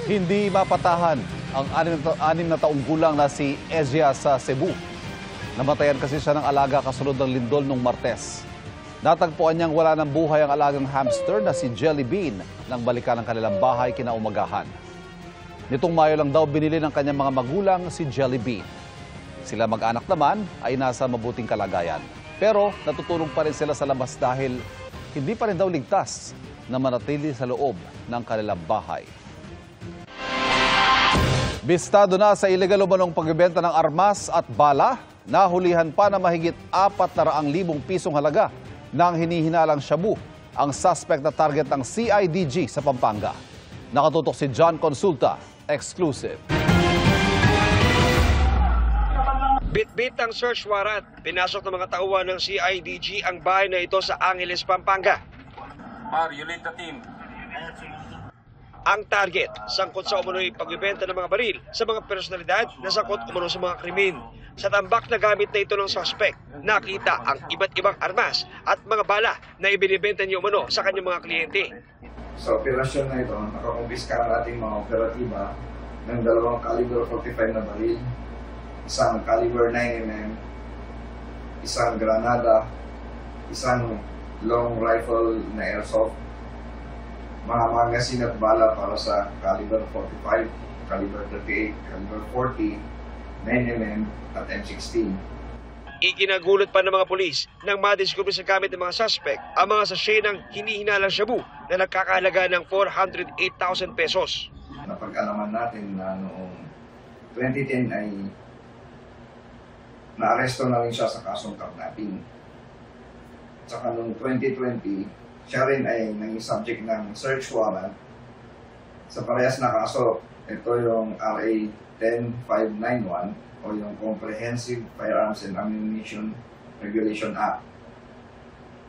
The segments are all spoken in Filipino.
Hindi mapatahan ang 6 na taong gulang na si Ezia sa Cebu. Namatayan kasi siya ng alaga kasunod ng lindol nung Martes. Natagpuan niyang wala ng buhay ang alagang hamster na si Jelly Bean nang balikan ang kanilang bahay kinaumagahan. Nitong Mayo lang daw binili ng kanyang mga magulang si Jelly Bean. Sila mag-anak naman ay nasa mabuting kalagayan. Pero natutulog pa rin sila sa labas dahil hindi pa rin daw ligtas na manatili sa loob ng kanilang bahay. Bistado na sa illegal umanong pagbebenta ng armas at bala, nahulihan pa na mahigit 400,000 pisong halaga ng hinihinalang shabu ang suspect na target ng CIDG sa Pampanga. Nakatutok si John Consulta, exclusive. Bit-bit ang search warrant. Pinasok ng mga tauhan ng CIDG ang bahay na ito sa Angeles, Pampanga. You lead the team. Ang target, sangkot sa umano'y pagbibenta ng mga baril sa mga personalidad na sangkot umano sa mga krimen. Sa tambak na gamit na ito ng suspect, nakita ang iba't ibang armas at mga bala na ibinibenta niya umano sa kanyang mga kliyente. Sa operasyon na ito, nakakumpiska ang ating mga operatiba ng 2 caliber 45 na baril, isang caliber 9mm, isang granada, isang long rifle na airsoft, mga magazine at bala para sa caliber 45, caliber 38, caliber 40, 9mm at M16. Ikinagulat pa ng mga pulis nang madiskubre sa gamit ng mga suspect ang mga sachet ng hinihinalang shabu na nagkakahalaga ng 408,000 pesos. Napag-alaman natin na noong 2010 ay naaresto na rin siya sa kasong kidnapping. Saka noong 2020, siya rin ay naging subject ng search warrant sa parehas na kaso. Ito yung RA 10591 o yung Comprehensive Firearms and Ammunition Regulation Act.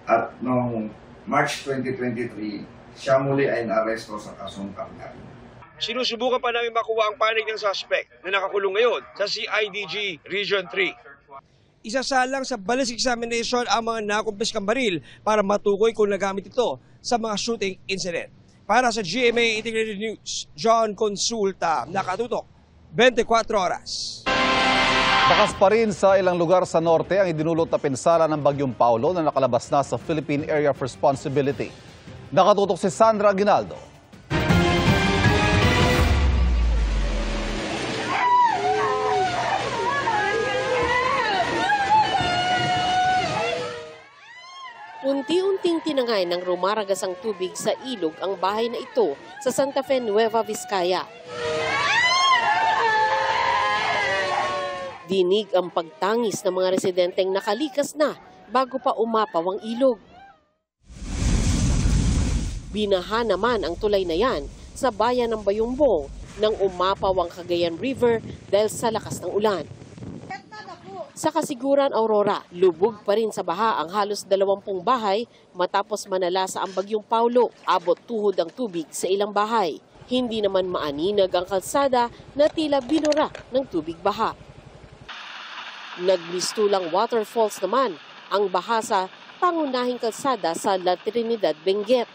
At noong March 2023, siya muli ay naaresto sa kasong kidnapping. Sinusubukan pa namin makuha ang panig ng suspect na nakakulong ngayon sa CIDG Region 3. Isasalang sa ballistic examination ang mga nakumpiskang baril para matukoy kung nagamit ito sa mga shooting incident. Para sa GMA Integrated News, John Consulta, nakatutok, 24 oras. Bakas pa rin sa ilang lugar sa norte ang idinulot na pinsala ng Bagyong Paulo na nakalabas na sa Philippine Area of Responsibility. Nakatutok si Sandra Aguinaldo. Unti-unting tinangay ng rumaragas ang tubig sa ilog ang bahay na ito sa Santa Fe, Nueva Vizcaya. Dinig ang pagtangis ng mga residenteng nakalikas na bago pa umapaw ang ilog. Binaha naman ang tulay na yan sa bayan ng Bayumbong nang umapaw ang Cagayan River dahil sa lakas ng ulan. Sa Kasiguran, Aurora, lubog pa rin sa baha ang halos 20 bahay matapos manalasa ang Bagyong Paulo. Abot tuhod ang tubig sa ilang bahay. Hindi naman maaninag ang kalsada na tila binura ng tubig baha. Nagmistulang waterfalls naman ang baha sa pangunahing kalsada sa La Trinidad, Benguet.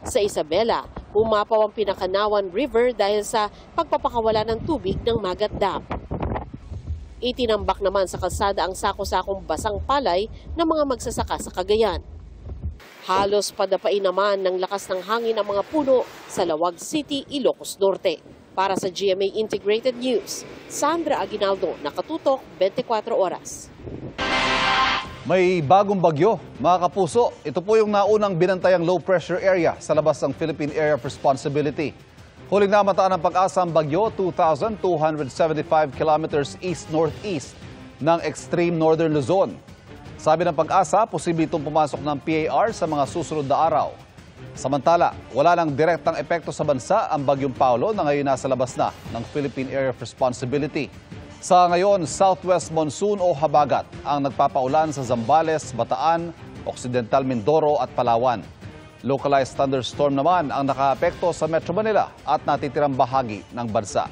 Sa Isabela, umapaw ang Pinakanawan River dahil sa pagpapakawala ng tubig ng Magat Dam. Itinambak naman sa kalsada ang sako-sakong basang palay ng mga magsasaka sa Cagayan. Halos padapain naman ng lakas ng hangin ang mga puno sa Lawag City, Ilocos Norte. Para sa GMA Integrated News, Sandra Aguinaldo, nakatutok, 24 oras. May bagong bagyo, mga kapuso. Ito po yung naunang binantayang low pressure area sa labas ng Philippine Area of Responsibility. Huling namataan ng Pag-asa ang bagyo, 2,275 kilometers east-northeast ng extreme northern Luzon. Sabi ng Pag-asa, posible itong pumasok ng PAR sa mga susunod na araw. Samantala, wala nang direktang epekto sa bansa ang Bagyong Paulo na ngayon nasa labas na ng Philippine Area of Responsibility. Sa ngayon, southwest monsoon o habagat ang nagpapaulan sa Zambales, Bataan, Occidental Mindoro at Palawan. Localized thunderstorm naman ang nakaapekto sa Metro Manila at natitirang bahagi ng bansa.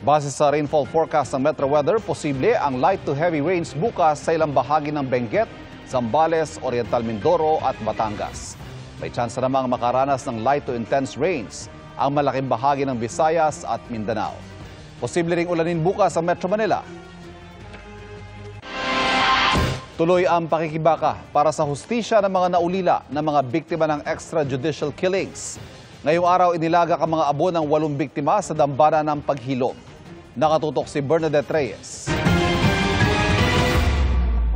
Base sa rainfall forecast ng Metro Weather, posible ang light to heavy rains bukas sa ilang bahagi ng Benguet, Zambales, Oriental Mindoro at Batangas. May tsansa namang makaranas ng light to intense rains ang malaking bahagi ng Visayas at Mindanao. Posible ring ulanin bukas sa Metro Manila. Tuloy ang pakikibaka para sa hustisya ng mga naulila na mga biktima ng extrajudicial killings. Ngayong araw inilagak ang mga abo ng 8 biktima sa dambana ng paghilom. Nakatutok si Bernadette Reyes.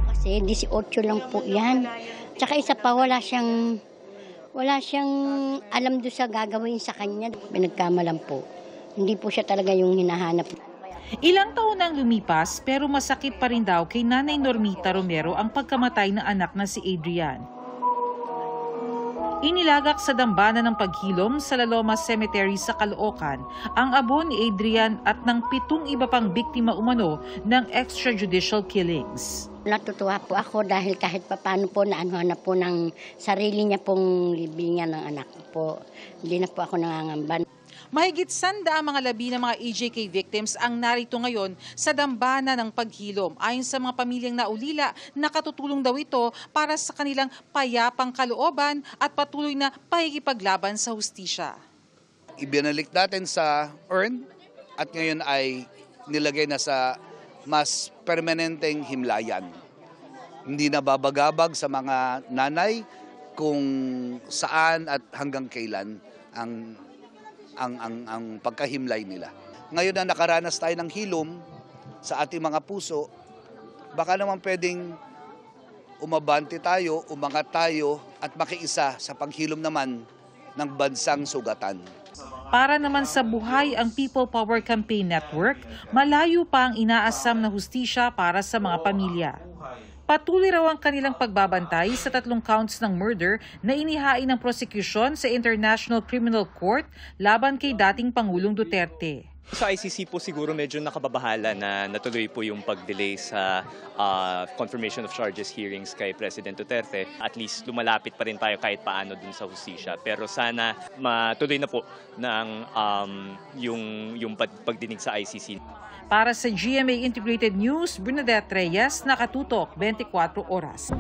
Kasi 18 lang po yan. Tsaka isa pa, wala siyang alam doon sa gagawin sa kanya. Pinagkamalan po. Hindi po siya talaga yung hinahanap. Ilang taon nang lumipas pero masakit pa rin daw kay Nanay Normita Romero ang pagkamatay ng anak na si Adrian. Inilagak sa dambana ng paghilom sa Laloma Cemetery sa Caloocan ang abo ni Adrian at ng 7 iba pang biktima umano ng extrajudicial killings. Natutuwa po ako dahil kahit paano po naanohan na po ng sarili niya pong libingan ng anak ko po. Hindi na po ako nangangamba. Mahigit 100 mga labi ng mga EJK victims ang narito ngayon sa dambana ng paghilom. Ayon sa mga pamilyang naulila, nakatutulong daw ito para sa kanilang payapang kalooban at patuloy na pakikipaglaban sa hustisya. Ibinalik natin sa urn at ngayon ay nilagay na sa mas permanenteng himlayan. Hindi na babagabag sa mga nanay kung saan at hanggang kailan ang pagkahimlay nila. Ngayon na nakaranas tayo ng hilom sa ating mga puso, baka naman pwedeng umabante tayo, umangat tayo at makiisa sa paghilom naman ng bansang sugatan. Para naman sa buhay ang People Power Campaign Network, malayo pa ang inaasam na hustisya para sa mga pamilya. Patuloy raw ang kanilang pagbabantay sa 3 counts ng murder na inihain ng prosecution sa International Criminal Court laban kay dating Pangulong Duterte. Sa ICC po siguro medyo nakababahala na natuloy po yung pag-delay sa confirmation of charges hearings kay President Duterte. At least lumalapit pa rin tayo kahit paano dun sa hustisya. Pero sana matuloy na po ng yung pagdinig sa ICC. Para sa GMA Integrated News, Bernadette Reyes, nakatutok 24 oras.